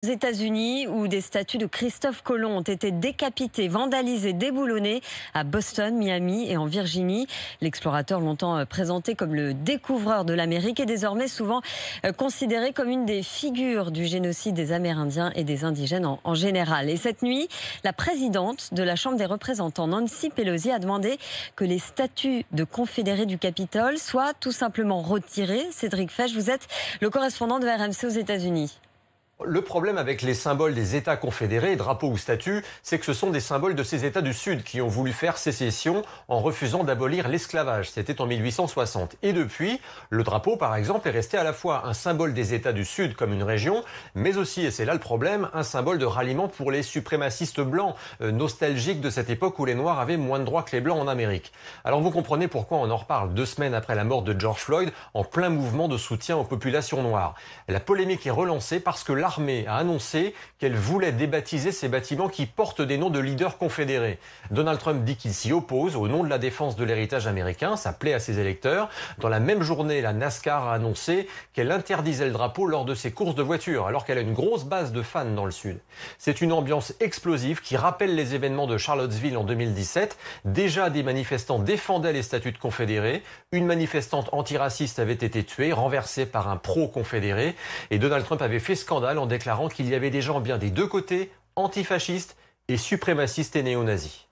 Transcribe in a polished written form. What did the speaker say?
Aux États-Unis, où des statues de Christophe Colomb ont été décapitées, vandalisées, déboulonnées à Boston, Miami et en Virginie. L'explorateur, longtemps présenté comme le découvreur de l'Amérique, est désormais souvent considéré comme une des figures du génocide des Amérindiens et des indigènes en général. Et cette nuit, la présidente de la Chambre des représentants, Nancy Pelosi, a demandé que les statues de confédérés du Capitole soient tout simplement retirées. Cédric Fesch, vous êtes le correspondant de RMC aux États-Unis. Le problème avec les symboles des États confédérés, drapeaux ou statues, c'est que ce sont des symboles de ces États du Sud qui ont voulu faire sécession en refusant d'abolir l'esclavage. C'était en 1860. Et depuis, le drapeau, par exemple, est resté à la fois un symbole des États du Sud comme une région, mais aussi, et c'est là le problème, un symbole de ralliement pour les suprémacistes blancs, nostalgiques de cette époque où les Noirs avaient moins de droits que les Blancs en Amérique. Alors vous comprenez pourquoi on en reparle 2 semaines après la mort de George Floyd, en plein mouvement de soutien aux populations noires. La polémique est relancée parce que l'armée a annoncé qu'elle voulait débaptiser ces bâtiments qui portent des noms de leaders confédérés. Donald Trump dit qu'il s'y oppose au nom de la défense de l'héritage américain, ça plaît à ses électeurs. Dans la même journée, la NASCAR a annoncé qu'elle interdisait le drapeau lors de ses courses de voitures, alors qu'elle a une grosse base de fans dans le Sud. C'est une ambiance explosive qui rappelle les événements de Charlottesville en 2017. Déjà, des manifestants défendaient les statuts de confédérés. Une manifestante antiraciste avait été tuée, renversée par un pro-confédéré. Et Donald Trump avait fait scandale en déclarant qu'il y avait des gens bien des deux côtés, antifascistes et suprémacistes et néo-nazis.